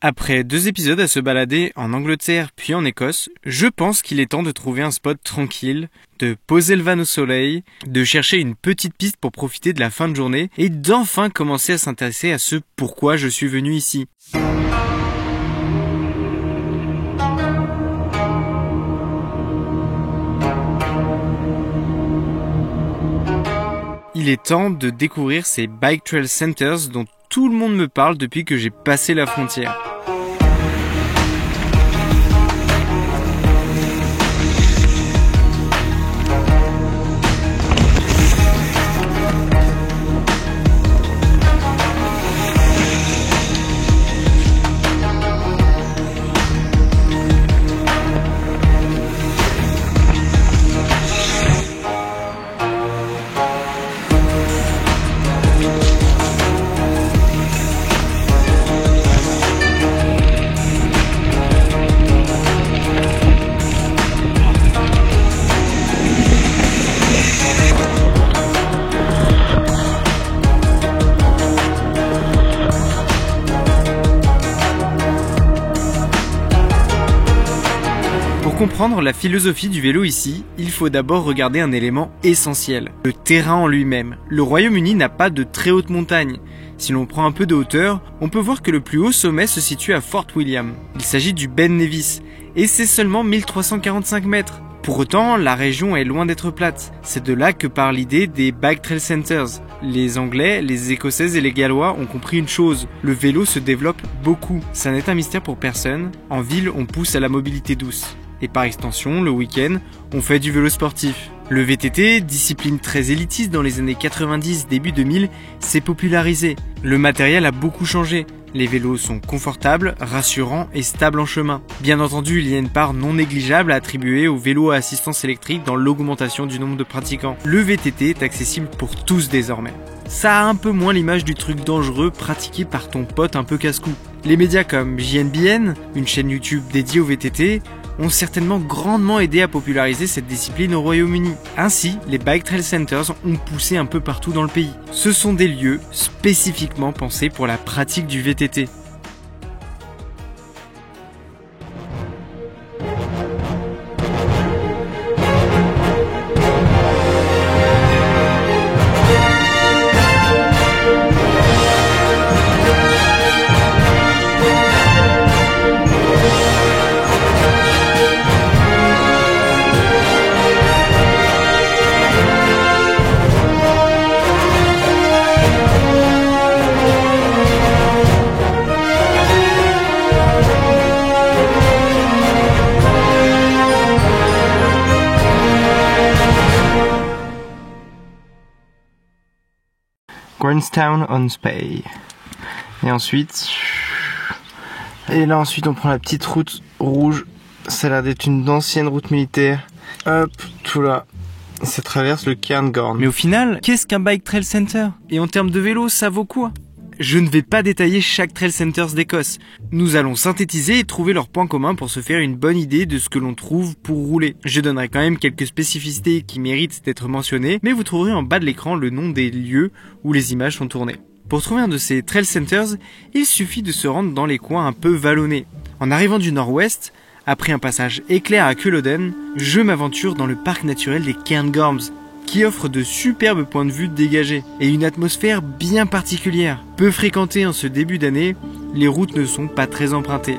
Après 2 épisodes à se balader en Angleterre puis en Écosse, je pense qu'il est temps de trouver un spot tranquille, de poser le van au soleil, de chercher une petite piste pour profiter de la fin de journée et d'enfin commencer à s'intéresser à ce pourquoi je suis venu ici. Il est temps de découvrir ces Bike Trail Centers dont tout le monde me parle depuis que j'ai passé la frontière. Pour comprendre la philosophie du vélo ici, il faut d'abord regarder un élément essentiel, le terrain en lui-même. Le Royaume-Uni n'a pas de très hautes montagnes. Si l'on prend un peu de hauteur, on peut voir que le plus haut sommet se situe à Fort William. Il s'agit du Ben Nevis, et c'est seulement 1345 mètres. Pour autant, la région est loin d'être plate. C'est de là que part l'idée des Bike Trail Centers. Les Anglais, les Écossais et les Gallois ont compris une chose, le vélo se développe beaucoup. Ça n'est un mystère pour personne, en ville on pousse à la mobilité douce. Et par extension, le week-end, on fait du vélo sportif. Le VTT, discipline très élitiste dans les années 90, début 2000, s'est popularisé. Le matériel a beaucoup changé. Les vélos sont confortables, rassurants et stables en chemin. Bien entendu, il y a une part non négligeable à attribuer aux vélos à assistance électrique dans l'augmentation du nombre de pratiquants. Le VTT est accessible pour tous désormais. Ça a un peu moins l'image du truc dangereux pratiqué par ton pote un peu casse-cou. Les médias comme JNBN, une chaîne YouTube dédiée au VTT, ont certainement grandement aidé à populariser cette discipline au Royaume-Uni. Ainsi, les Bike Trail Centers ont poussé un peu partout dans le pays. Ce sont des lieux spécifiquement pensés pour la pratique du VTT. Grantstown-on-Spey. Et ensuite... Et là ensuite on prend la petite route rouge. Ça a l'air d'être une ancienne route militaire. Hop, tout là. Ça traverse le Cairngorm. Mais au final, qu'est-ce qu'un Bike Trail Center? Et en termes de vélo, ça vaut quoi? Je ne vais pas détailler chaque Trail Centers d'Écosse. Nous allons synthétiser et trouver leurs points communs pour se faire une bonne idée de ce que l'on trouve pour rouler. Je donnerai quand même quelques spécificités qui méritent d'être mentionnées, mais vous trouverez en bas de l'écran le nom des lieux où les images sont tournées. Pour trouver un de ces Trail Centers, il suffit de se rendre dans les coins un peu vallonnés. En arrivant du nord-ouest, après un passage éclair à Culloden, je m'aventure dans le parc naturel des Cairngorms, qui offre de superbes points de vue dégagés et une atmosphère bien particulière. Peu fréquentée en ce début d'année, les routes ne sont pas très empruntées.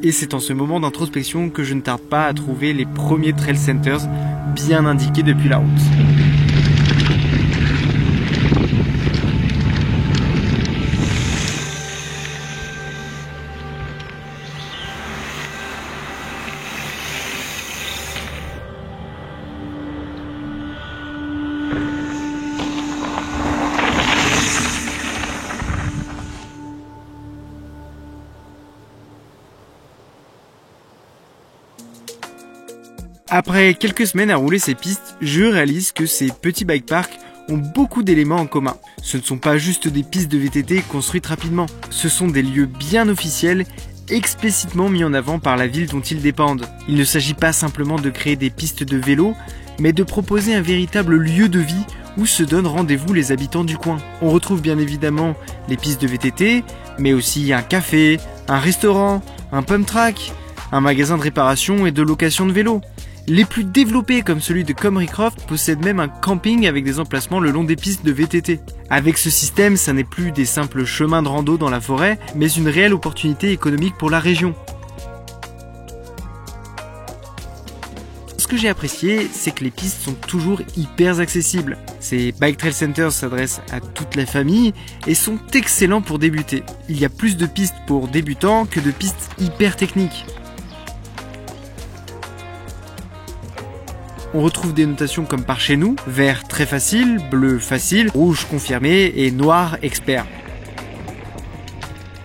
Et c'est en ce moment d'introspection que je ne tarde pas à trouver les premiers Trail Centers bien indiqués depuis la route. Après quelques semaines à rouler ces pistes, je réalise que ces petits bike parks ont beaucoup d'éléments en commun. Ce ne sont pas juste des pistes de VTT construites rapidement, ce sont des lieux bien officiels, explicitement mis en avant par la ville dont ils dépendent. Il ne s'agit pas simplement de créer des pistes de vélo, mais de proposer un véritable lieu de vie où se donnent rendez-vous les habitants du coin. On retrouve bien évidemment les pistes de VTT, mais aussi un café, un restaurant, un pump track, un magasin de réparation et de location de vélos. Les plus développés comme celui de Comrie-Croft possèdent même un camping avec des emplacements le long des pistes de VTT. Avec ce système, ça n'est plus des simples chemins de rando dans la forêt, mais une réelle opportunité économique pour la région. Ce que j'ai apprécié, c'est que les pistes sont toujours hyper accessibles. Ces Bike Trail Centers s'adressent à toute la famille et sont excellents pour débuter. Il y a plus de pistes pour débutants que de pistes hyper techniques. On retrouve des notations comme par chez nous, vert très facile, bleu facile, rouge confirmé et noir expert.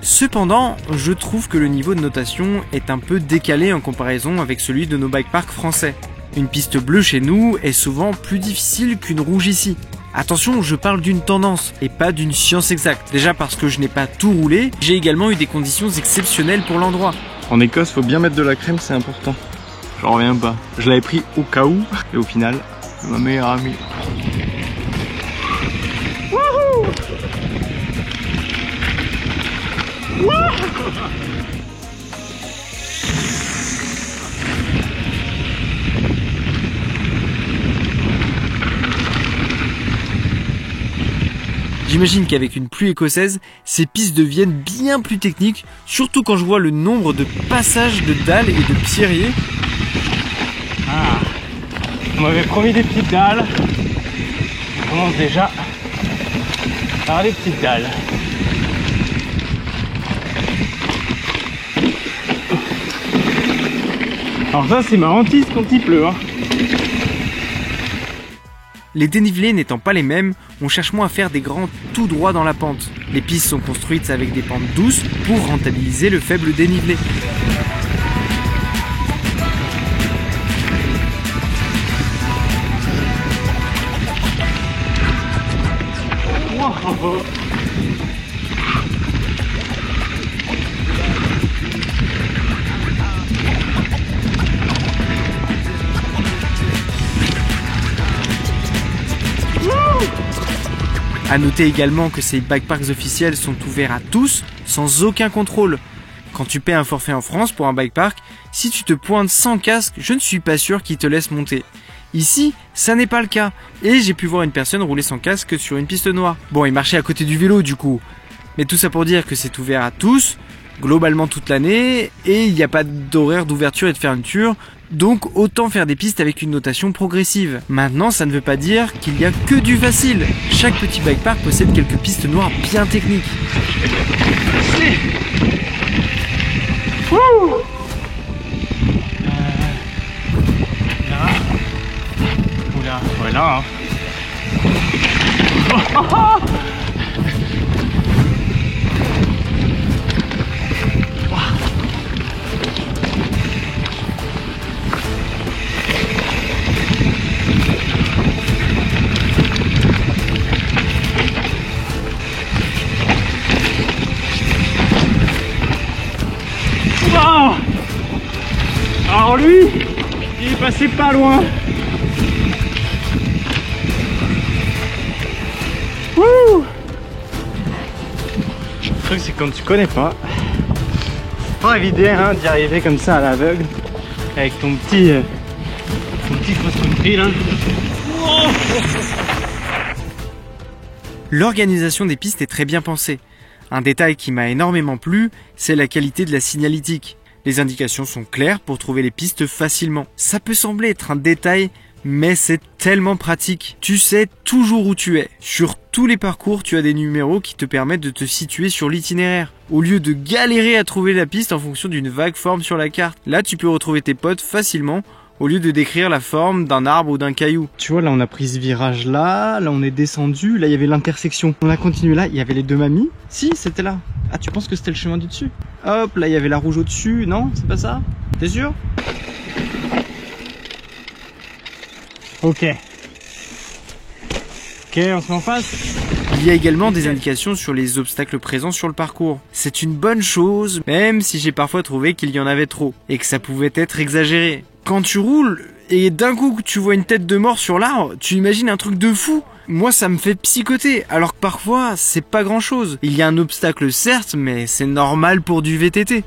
Cependant, je trouve que le niveau de notation est un peu décalé en comparaison avec celui de nos bike parks français. Une piste bleue chez nous est souvent plus difficile qu'une rouge ici. Attention, je parle d'une tendance et pas d'une science exacte. Déjà parce que je n'ai pas tout roulé, j'ai également eu des conditions exceptionnelles pour l'endroit. En Écosse, faut bien mettre de la crème, c'est important. J'en reviens pas. Je l'avais pris au cas où, et au final, c'est ma meilleure amie. Wouhou! J'imagine qu'avec une pluie écossaise, ces pistes deviennent bien plus techniques, surtout quand je vois le nombre de passages de dalles et de pierriers. Ah, on m'avait promis des petites dalles. On commence déjà par des petites dalles. Alors ça c'est ma hantise quand il pleut, hein. Les dénivelés n'étant pas les mêmes, on cherche moins à faire des grands tout droits dans la pente. Les pistes sont construites avec des pentes douces pour rentabiliser le faible dénivelé. Wow. A noter également que ces bike parks officiels sont ouverts à tous, sans aucun contrôle. Quand tu paies un forfait en France pour un bike park, si tu te pointes sans casque, je ne suis pas sûr qu'ils te laissent monter. Ici, ça n'est pas le cas, et j'ai pu voir une personne rouler sans casque sur une piste noire. Bon, il marchait à côté du vélo du coup. Mais tout ça pour dire que c'est ouvert à tous, globalement toute l'année, et il n'y a pas d'horaire d'ouverture et de fermeture, donc autant faire des pistes avec une notation progressive. Maintenant, ça ne veut pas dire qu'il n'y a que du facile. Chaque petit bike park possède quelques pistes noires bien techniques. Oula, voilà. Hein. Alors lui, il est passé pas loin. Wouh! Le truc c'est que quand tu connais pas, c'est pas évident hein, d'y arriver comme ça à l'aveugle avec ton petit cross-country là. L'organisation des pistes est très bien pensée. Un détail qui m'a énormément plu, c'est la qualité de la signalétique. Les indications sont claires pour trouver les pistes facilement. Ça peut sembler être un détail, mais c'est tellement pratique. Tu sais toujours où tu es. Sur tous les parcours, tu as des numéros qui te permettent de te situer sur l'itinéraire. Au lieu de galérer à trouver la piste en fonction d'une vague forme sur la carte. Là, tu peux retrouver tes potes facilement, au lieu de décrire la forme d'un arbre ou d'un caillou. Tu vois, là on a pris ce virage là on est descendu, là il y avait l'intersection. On a continué là, il y avait les deux mamies. Si, c'était là. Ah, tu penses que c'était le chemin du dessus? Hop, là il y avait la rouge au-dessus, non? C'est pas ça? T'es sûr? Ok. Ok, on se met en face. Il y a également des indications sur les obstacles présents sur le parcours. C'est une bonne chose, même si j'ai parfois trouvé qu'il y en avait trop, et que ça pouvait être exagéré. Quand tu roules, et d'un coup tu vois une tête de mort sur l'arbre, tu imagines un truc de fou. Moi ça me fait psychoter, alors que parfois c'est pas grand chose. Il y a un obstacle certes, mais c'est normal pour du VTT.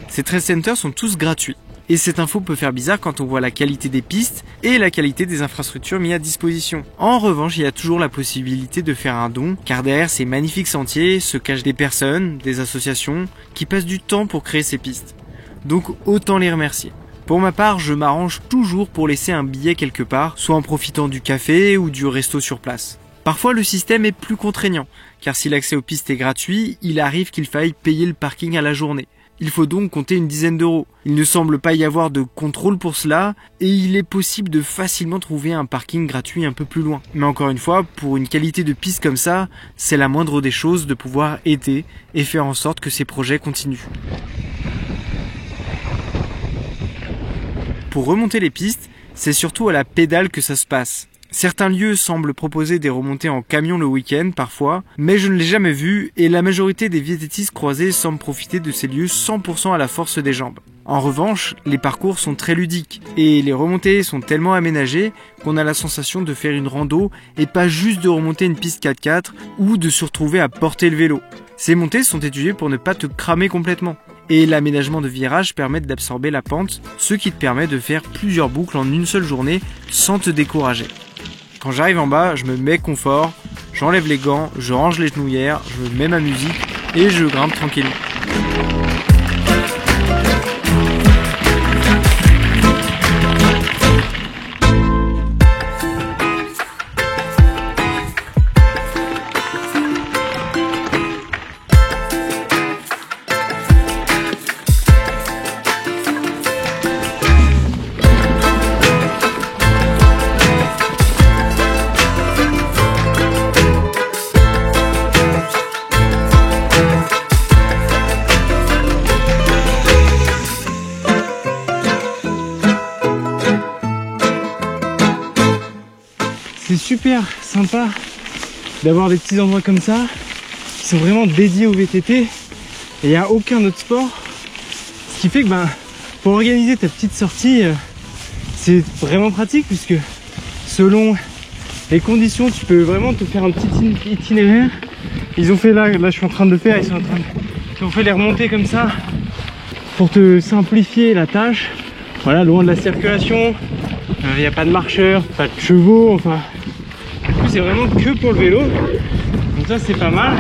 Ces trail centers sont tous gratuits. Et cette info peut faire bizarre quand on voit la qualité des pistes et la qualité des infrastructures mises à disposition. En revanche, il y a toujours la possibilité de faire un don, car derrière ces magnifiques sentiers se cachent des personnes, des associations, qui passent du temps pour créer ces pistes. Donc autant les remercier. Pour ma part, je m'arrange toujours pour laisser un billet quelque part, soit en profitant du café ou du resto sur place. Parfois, le système est plus contraignant, car si l'accès aux pistes est gratuit, il arrive qu'il faille payer le parking à la journée. Il faut donc compter une dizaine d'euros. Il ne semble pas y avoir de contrôle pour cela et il est possible de facilement trouver un parking gratuit un peu plus loin. Mais encore une fois, pour une qualité de piste comme ça, c'est la moindre des choses de pouvoir aider et faire en sorte que ces projets continuent. Pour remonter les pistes, c'est surtout à la pédale que ça se passe. Certains lieux semblent proposer des remontées en camion le week-end parfois, mais je ne l'ai jamais vu et la majorité des VTTistes croisés semblent profiter de ces lieux 100% à la force des jambes. En revanche, les parcours sont très ludiques et les remontées sont tellement aménagées qu'on a la sensation de faire une rando et pas juste de remonter une piste 4x4 ou de se retrouver à porter le vélo. Ces montées sont étudiées pour ne pas te cramer complètement. Et l'aménagement de virages permet d'absorber la pente, ce qui te permet de faire plusieurs boucles en une seule journée sans te décourager. Quand j'arrive en bas, je me mets confort, j'enlève les gants, je range les genouillères, je mets ma musique et je grimpe tranquillement. C'est super sympa d'avoir des petits endroits comme ça qui sont vraiment dédiés au VTT et il n'y a aucun autre sport, ce qui fait que pour organiser ta petite sortie c'est vraiment pratique puisque selon les conditions tu peux vraiment te faire un petit itinéraire. Ils ont fait là je suis en train de le faire, ils ont fait les remontées comme ça pour te simplifier la tâche, voilà, loin de la circulation. Il n'y a pas de marcheurs, pas de chevaux, enfin du coup c'est vraiment que pour le vélo, donc ça c'est pas mal.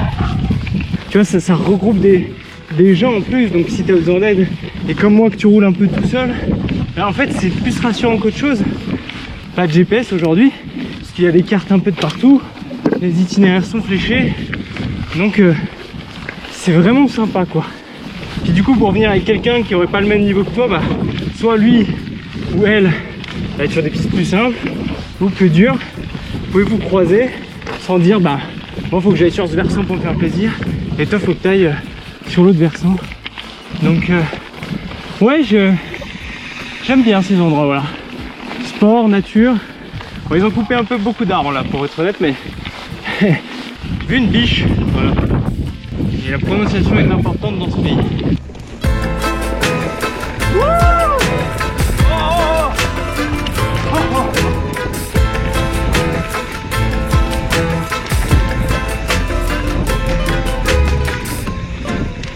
Tu vois, ça regroupe des gens en plus, donc si tu as besoin d'aide et comme moi que tu roules un peu tout seul, là en fait c'est plus rassurant qu'autre chose. Pas de GPS aujourd'hui parce qu'il y a des cartes un peu de partout, les itinéraires sont fléchés, donc c'est vraiment sympa quoi. Puis du coup pour venir avec quelqu'un qui aurait pas le même niveau que toi, soit lui ou elle va être sur des pistes plus simples ou plus dures, vous pouvez vous croiser sans dire moi faut que j'aille sur ce versant pour me faire plaisir et toi faut que tu ailles sur l'autre versant. Donc ouais, j'aime bien ces endroits, voilà, sport, nature. Bon, ils ont coupé un peu beaucoup d'arbres là pour être honnête, mais vu une biche, voilà, et la prononciation est importante dans ce pays.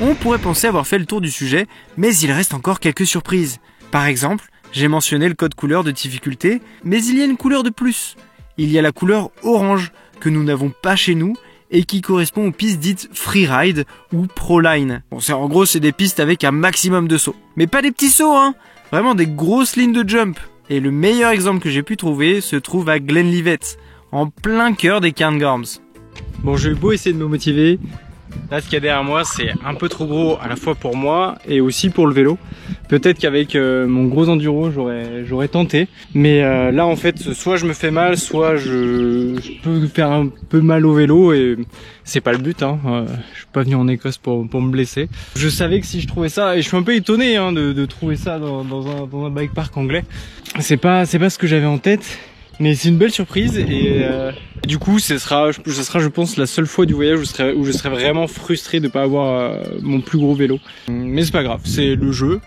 On pourrait penser avoir fait le tour du sujet, mais il reste encore quelques surprises. Par exemple, j'ai mentionné le code couleur de difficulté, mais il y a une couleur de plus. Il y a la couleur orange, que nous n'avons pas chez nous, et qui correspond aux pistes dites freeride ou proline. Bon, en gros, c'est des pistes avec un maximum de sauts. Mais pas des petits sauts, hein! Vraiment des grosses lignes de jump. Et le meilleur exemple que j'ai pu trouver se trouve à Glenlivet, en plein cœur des Cairngorms. Bon, j'ai beau essayer de me motiver, Là, ce qu'il y a derrière moi, c'est un peu trop gros à la fois pour moi et aussi pour le vélo. Peut-être qu'avec mon gros enduro, j'aurais tenté. Mais là, en fait, soit je me fais mal, soit je peux faire un peu mal au vélo et c'est pas le but. Hein. Je suis pas venu en Écosse pour me blesser. Je savais que si je trouvais ça, et je suis un peu étonné hein, de trouver ça dans un bike park anglais. C'est pas ce que j'avais en tête. Mais c'est une belle surprise et du coup ce sera je pense la seule fois du voyage où je serai vraiment frustré de pas avoir mon plus gros vélo. Mais c'est pas grave, c'est le jeu.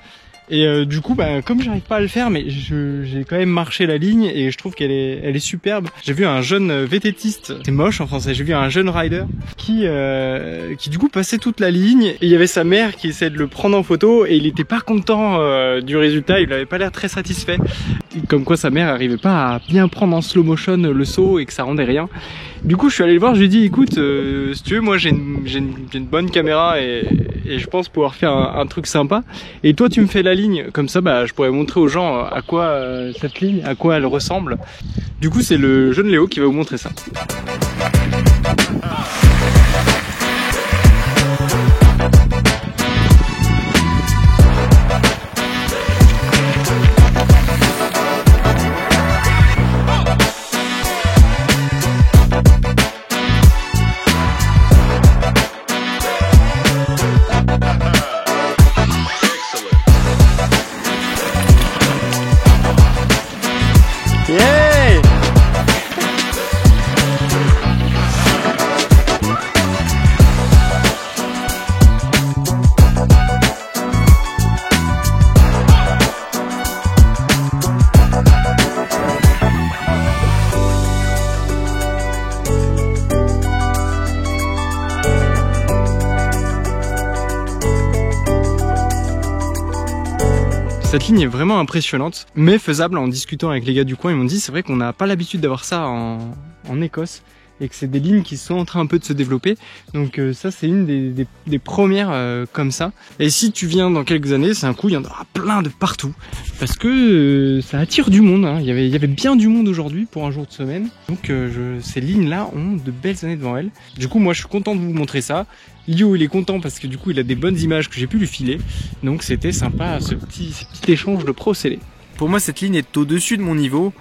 Et du coup comme j'arrive pas à le faire, mais j'ai quand même marché la ligne et je trouve qu'elle est superbe. J'ai vu un jeune vététiste, c'est moche en français, j'ai vu un jeune rider qui du coup passait toute la ligne et il y avait sa mère qui essayait de le prendre en photo et il était pas content du résultat, il avait pas l'air très satisfait. Comme quoi sa mère arrivait pas à bien prendre en slow motion le saut et que ça rendait rien. Du coup je suis allé le voir, je lui ai dit écoute si tu veux moi j'ai une bonne caméra et je pense pouvoir faire un truc sympa et toi tu me fais la ligne comme ça je pourrais montrer aux gens à quoi cette ligne, à quoi elle ressemble. Du coup c'est le jeune Léo qui va vous montrer ça. Yeah! Cette ligne est vraiment impressionnante, mais faisable. En discutant avec les gars du coin, ils m'ont dit c'est vrai qu'on n'a pas l'habitude d'avoir ça en Écosse et que c'est des lignes qui sont en train un peu de se développer. Donc ça c'est une des premières comme ça. Et si tu viens dans quelques années, c'est un coup, il y en aura plein de partout. Parce que ça attire du monde. Hein. Il y avait bien du monde aujourd'hui pour un jour de semaine. Donc ces lignes-là ont de belles années devant elles. Du coup moi je suis content de vous montrer ça. Lio il est content parce que du coup il a des bonnes images que j'ai pu lui filer. Donc c'était sympa ce petit échange de procédés. Pour moi cette ligne est au-dessus de mon niveau.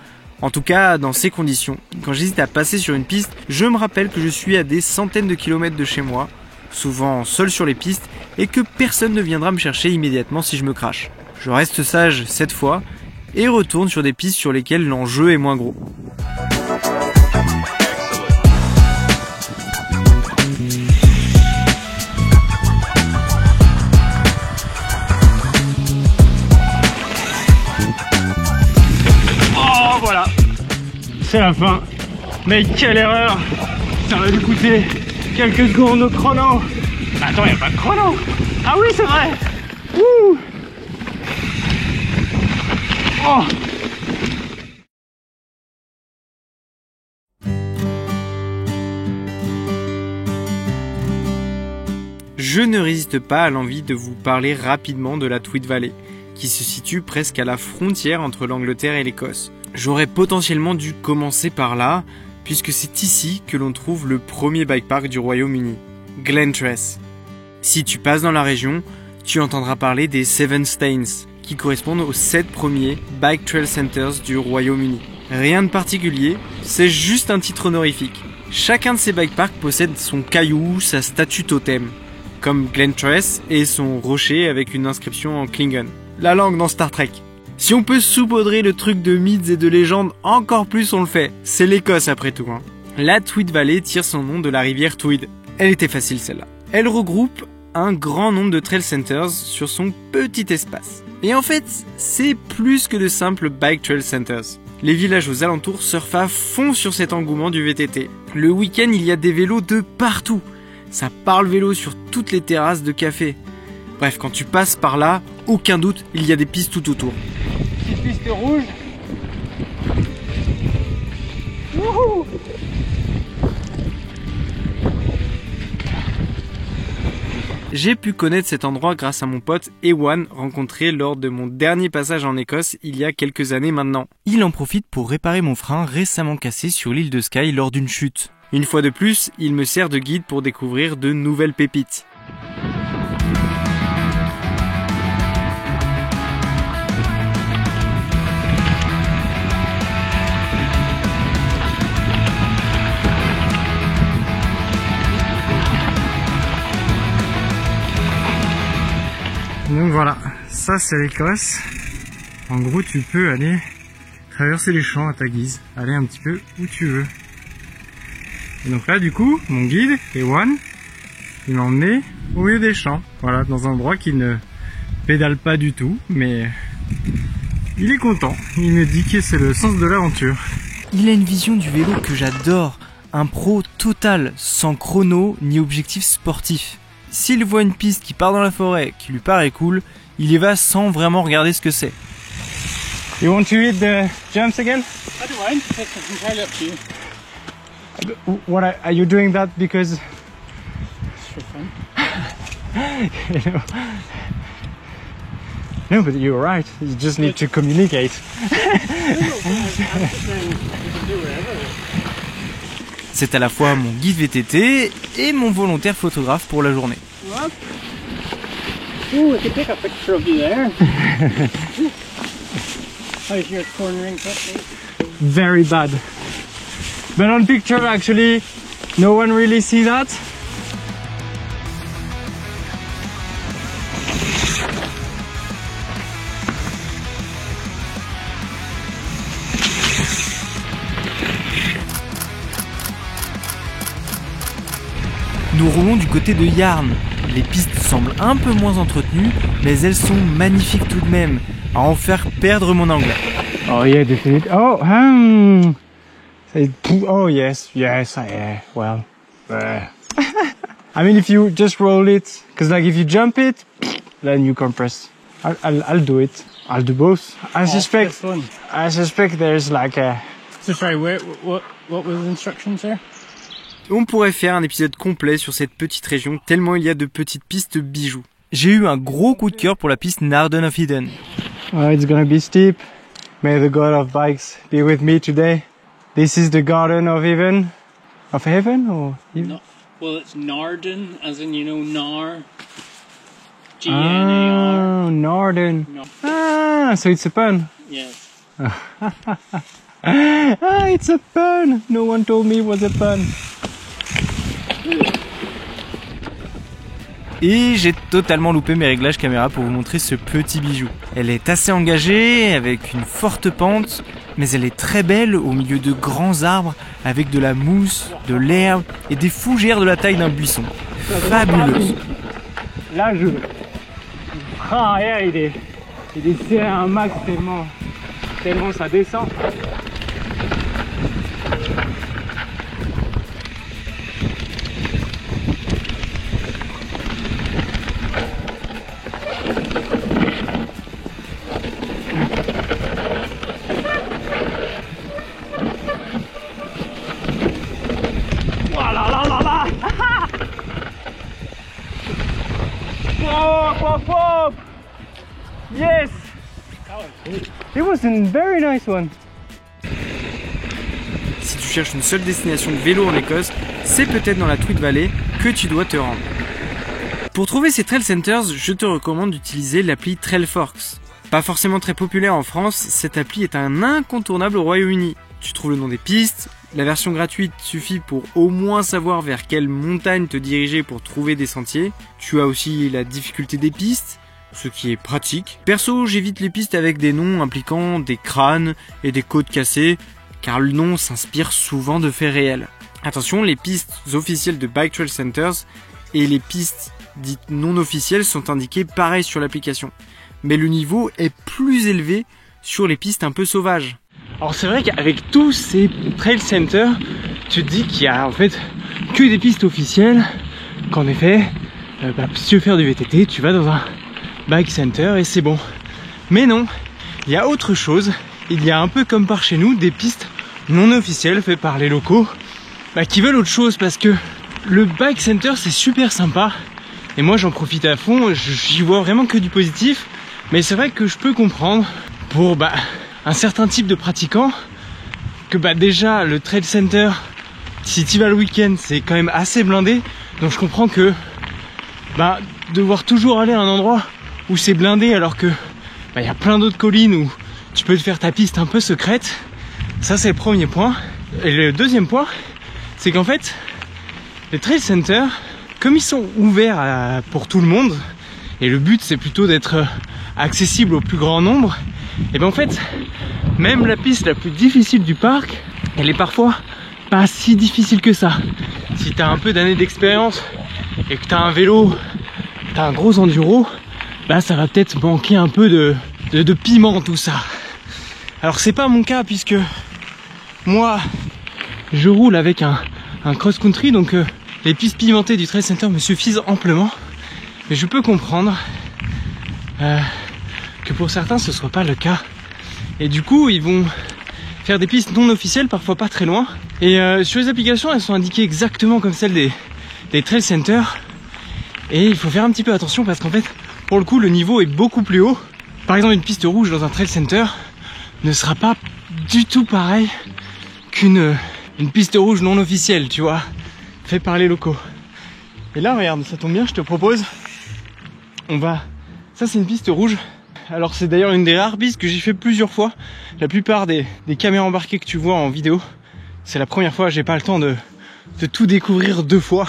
En tout cas dans ces conditions. Quand j'hésite à passer sur une piste, je me rappelle que je suis à des centaines de kilomètres de chez moi, souvent seul sur les pistes, et que personne ne viendra me chercher immédiatement si je me crache. Je reste sage cette fois et retourne sur des pistes sur lesquelles l'enjeu est moins gros. Voilà, c'est la fin. Mais quelle erreur! Ça va lui coûter quelques secondes au chrono. Attends, il n'y a pas de chrono. Ah oui, c'est vrai. Ouh. Oh. Je ne résiste pas à l'envie de vous parler rapidement de la Tweed Valley, qui se situe presque à la frontière entre l'Angleterre et l'Écosse. J'aurais potentiellement dû commencer par là, puisque c'est ici que l'on trouve le premier bike park du Royaume-Uni, Glentress. Si tu passes dans la région, tu entendras parler des Seven Stains, qui correspondent aux 7 premiers Bike Trail Centers du Royaume-Uni. Rien de particulier, c'est juste un titre honorifique. Chacun de ces bike parks possède son caillou, sa statue totem, comme Glentress et son rocher avec une inscription en Klingon, la langue dans Star Trek. Si on peut saupoudrer le truc de mythes et de légendes, encore plus on le fait. C'est l'Écosse après tout. Hein. La Tweed Valley tire son nom de la rivière Tweed. Elle était facile celle-là. Elle regroupe un grand nombre de trail centers sur son petit espace. Et en fait, c'est plus que de simples bike trail centers. Les villages aux alentours surfent à fond sur cet engouement du VTT. Le week-end, il y a des vélos de partout. Ça parle vélo sur toutes les terrasses de café. Bref, quand tu passes par là, aucun doute, il y a des pistes tout autour. Petite piste rouge. Wouhou! J'ai pu connaître cet endroit grâce à mon pote Ewan, rencontré lors de mon dernier passage en Écosse il y a quelques années maintenant. Il en profite pour réparer mon frein récemment cassé sur l'île de Skye lors d'une chute. Une fois de plus, il me sert de guide pour découvrir de nouvelles pépites. Donc voilà, ça c'est l'Écosse. En gros, tu peux aller traverser les champs à ta guise, aller un petit peu où tu veux. Et donc là, du coup, mon guide, Ewan, il m'a emmené au milieu des champs. Voilà, dans un endroit qui ne pédale pas du tout, mais il est content. Il me dit que c'est le sens de l'aventure. Il a une vision du vélo que j'adore, un pro total, sans chrono ni objectif sportif. S'il voit une piste qui part dans la forêt, qui lui paraît cool, il y va sans vraiment regarder ce que c'est. You want to read the jumps again? I don't mind. It's entirely up to you. What are you doing that because? It's for fun. You know. No, but you're right. You just need to communicate. C'est à la fois mon guide VTT et mon volontaire photographe pour la journée. Oh, we could take a picture of you there. How's your cornering technique? Very bad. But on picture, actually, no one really see that. Nous roulons du côté de Yarn. Les pistes semblent un peu moins entretenues, mais elles sont magnifiques tout de même, à en faire perdre mon anglais. Oh yeah, definitely. Oh, oh yes, yeah. Well, I mean, if you just roll it, because like if you jump it, then you compress. I'll do it. I'll do both. I suspect there's like a. So sorry, what was the instructions there? On pourrait faire un épisode complet sur cette petite région, tellement il y a de petites pistes bijoux. J'ai eu un gros coup de cœur pour la piste Narden of Eden. Oh, it's gonna be steep. May the God of bikes be with me today. This is the Garden of Heaven. Of Heaven or Even? No, well, it's Narden, as in, you know, Nar. G-N-A-R. Oh, Narden. No. Ah, so it's a pun. Yes. Ah, it's a pun. No one told me it was a pun. Et j'ai totalement loupé mes réglages caméra pour vous montrer ce petit bijou. Elle est assez engagée, avec une forte pente, mais elle est très belle au milieu de grands arbres, avec de la mousse, de l'herbe et des fougères de la taille d'un buisson. Fabuleuse. Là, ah, yeah, il est serré à un max tellement ça descend. Whoop. Yes! It was a very nice one. Si tu cherches une seule destination de vélo en Écosse, c'est peut-être dans la Tweed Valley que tu dois te rendre. Pour trouver ces trail centers, je te recommande d'utiliser l'appli Trailforks. Pas forcément très populaire en France, cette appli est un incontournable au Royaume-Uni. Tu trouves le nom des pistes, la version gratuite suffit pour au moins savoir vers quelle montagne te diriger pour trouver des sentiers. Tu as aussi la difficulté des pistes, ce qui est pratique. Perso, j'évite les pistes avec des noms impliquant des crânes et des côtes cassées, car le nom s'inspire souvent de faits réels. Attention, les pistes officielles de Bike Trail Centers et les pistes dites non officielles sont indiquées pareil sur l'application. Mais le niveau est plus élevé sur les pistes un peu sauvages. Alors c'est vrai qu'avec tous ces trail centers, tu te dis qu'il y a en fait que des pistes officielles, qu'en effet, si tu veux faire du VTT, tu vas dans un bike center et c'est bon. Mais non, il y a autre chose. Il y a un peu comme par chez nous des pistes non officielles faites par les locaux qui veulent autre chose, parce que le bike center c'est super sympa, Et moi j'en profite à fond, j'y vois vraiment que du positif. Mais c'est vrai que je peux comprendre pour un certain type de pratiquants que déjà le Trail Center, si tu vas le week-end, c'est quand même assez blindé. Donc je comprends que devoir toujours aller à un endroit où c'est blindé alors que y a plein d'autres collines où tu peux te faire ta piste un peu secrète. Ça c'est le premier point. Et le deuxième point, c'est qu'en fait les Trail Centers, comme ils sont ouverts pour tout le monde, et le but c'est plutôt d'être accessible au plus grand nombre, et en fait même la piste la plus difficile du parc, elle est parfois pas si difficile que ça. Si tu as un peu d'années d'expérience et que tu as un vélo, tu as un gros enduro, ça va peut-être manquer un peu de piment tout ça. Alors c'est pas mon cas puisque moi je roule avec un cross-country, donc les pistes pimentées du Trail Center me suffisent amplement. Mais je peux comprendre que pour certains ce soit pas le cas. Et du coup ils vont faire des pistes non officielles, parfois pas très loin. Et sur les applications, elles sont indiquées exactement comme celles des Trail Center. Et il faut faire un petit peu attention parce qu'en fait, pour le coup, le niveau est beaucoup plus haut. Par exemple, une piste rouge dans un Trail Center ne sera pas du tout pareil qu'une piste rouge non officielle, tu vois, fait par les locaux. Et là, regarde, ça tombe bien, je te propose, ça c'est une piste rouge. Alors c'est d'ailleurs une des rares pistes que j'ai fait plusieurs fois. La plupart des caméras embarquées que tu vois en vidéo, c'est la première fois, j'ai pas le temps de tout découvrir deux fois.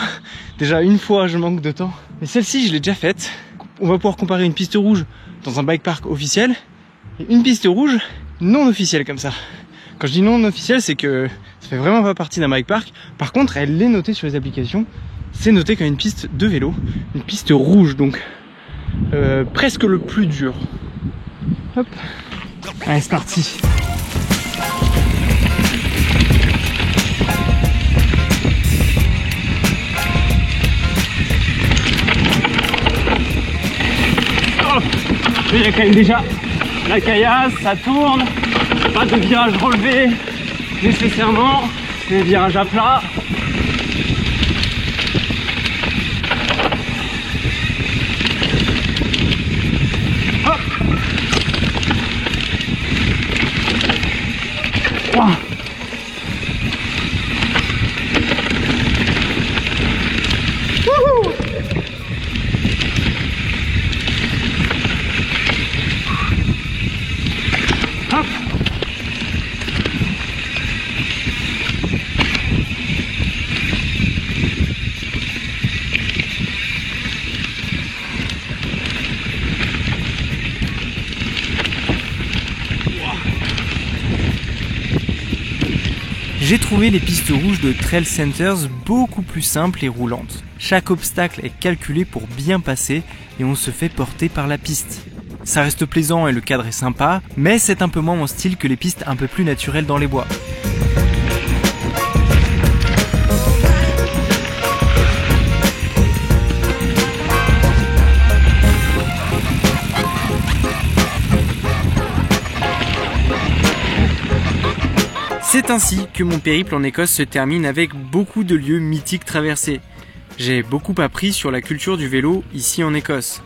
Déjà une fois je manque de temps. Mais celle-ci je l'ai déjà faite. On va pouvoir comparer une piste rouge dans un bike park officiel et une piste rouge non officielle comme ça. Quand je dis non officielle, c'est que ça fait vraiment pas partie d'un bike park. Par contre elle est notée sur les applications. C'est noté comme une piste de vélo, une piste rouge, donc presque le plus dur. Hop. Allez, c'est parti. Hop. Il y a quand même déjà la caillasse, ça tourne, pas de virage relevé nécessairement, c'est des virages à plat. Wow. Hop. J'ai trouvé les pistes rouges de Trail Centers beaucoup plus simples et roulantes. Chaque obstacle est calculé pour bien passer et on se fait porter par la piste. Ça reste plaisant et le cadre est sympa, mais c'est un peu moins mon style que les pistes un peu plus naturelles dans les bois. C'est ainsi que mon périple en Écosse se termine avec beaucoup de lieux mythiques traversés. J'ai beaucoup appris sur la culture du vélo ici en Écosse.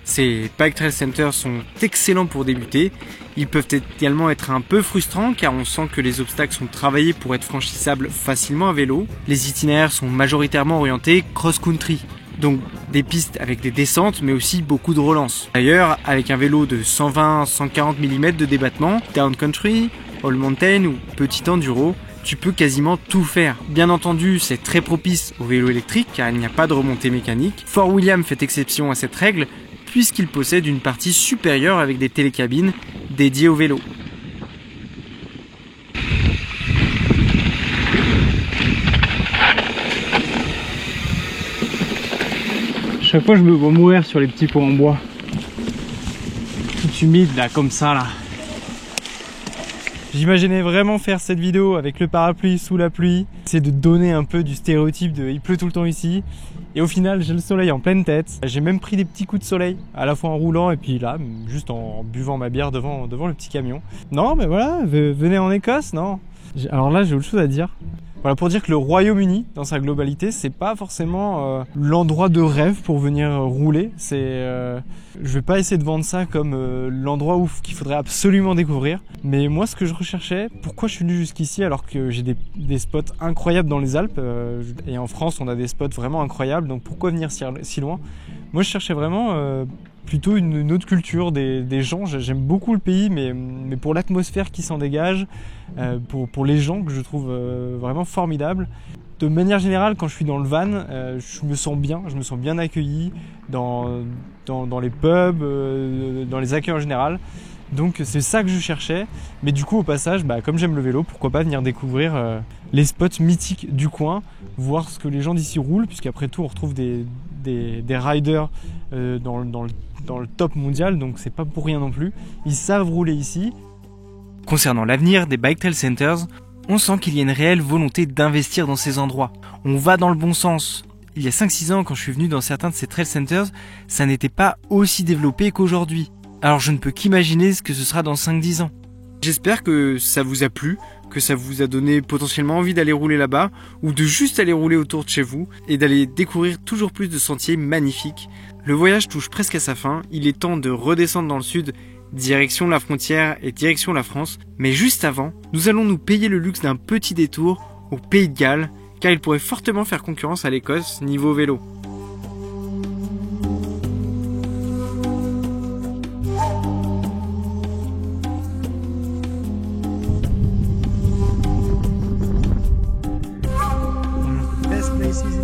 Ces bike trail centers sont excellents pour débuter. Ils peuvent également être un peu frustrants car on sent que les obstacles sont travaillés pour être franchissables facilement à vélo. Les itinéraires sont majoritairement orientés cross-country. Donc des pistes avec des descentes mais aussi beaucoup de relances. D'ailleurs, avec un vélo de 120-140 mm de débattement, down country, all mountain ou petit enduro, tu peux quasiment tout faire. Bien entendu, c'est très propice au vélo électrique car il n'y a pas de remontée mécanique. Fort William fait exception à cette règle puisqu'il possède une partie supérieure avec des télécabines dédiées au vélo. Chaque fois je me vois mourir sur les petits pots en bois. Tout humide là, comme ça là. J'imaginais vraiment faire cette vidéo avec le parapluie sous la pluie. C'est de donner un peu du stéréotype de il pleut tout le temps ici. Et au final j'ai le soleil en pleine tête. J'ai même pris des petits coups de soleil, à la fois en roulant et puis là, juste en buvant ma bière devant le petit camion. Non mais voilà, venez en Écosse, non. Alors là j'ai autre chose à dire. Voilà, pour dire que le Royaume-Uni, dans sa globalité, c'est pas forcément l'endroit de rêve pour venir rouler. Je vais pas essayer de vendre ça comme l'endroit qu'il faudrait absolument découvrir. Mais moi, ce que je recherchais, pourquoi je suis venu jusqu'ici alors que j'ai des spots incroyables dans les Alpes, et en France, on a des spots vraiment incroyables, donc pourquoi venir si loin? Moi, je cherchais vraiment plutôt une autre culture, des gens. J'aime beaucoup le pays, mais pour l'atmosphère qui s'en dégage, pour les gens que je trouve vraiment formidables. De manière générale, quand je suis dans le van, je me sens bien accueilli dans les pubs, dans les accueils en général. Donc c'est ça que je cherchais. Mais du coup, au passage, comme j'aime le vélo, pourquoi pas venir découvrir les spots mythiques du coin, voir ce que les gens d'ici roulent, puisqu'après tout, on retrouve des riders dans le top mondial, donc c'est pas pour rien non plus. Ils savent rouler ici. Concernant l'avenir des Bike Trail Centers, on sent qu'il y a une réelle volonté d'investir dans ces endroits. On va dans le bon sens. Il y a 5-6 ans, quand je suis venu dans certains de ces Trail Centers, ça n'était pas aussi développé qu'aujourd'hui. Alors je ne peux qu'imaginer ce que ce sera dans 5-10 ans. J'espère que ça vous a plu, que ça vous a donné potentiellement envie d'aller rouler là-bas, ou de juste aller rouler autour de chez vous, et d'aller découvrir toujours plus de sentiers magnifiques. Le voyage touche presque à sa fin, il est temps de redescendre dans le sud, direction la frontière et direction la France. Mais juste avant, nous allons nous payer le luxe d'un petit détour au Pays de Galles, car il pourrait fortement faire concurrence à l'Écosse niveau vélo. Best places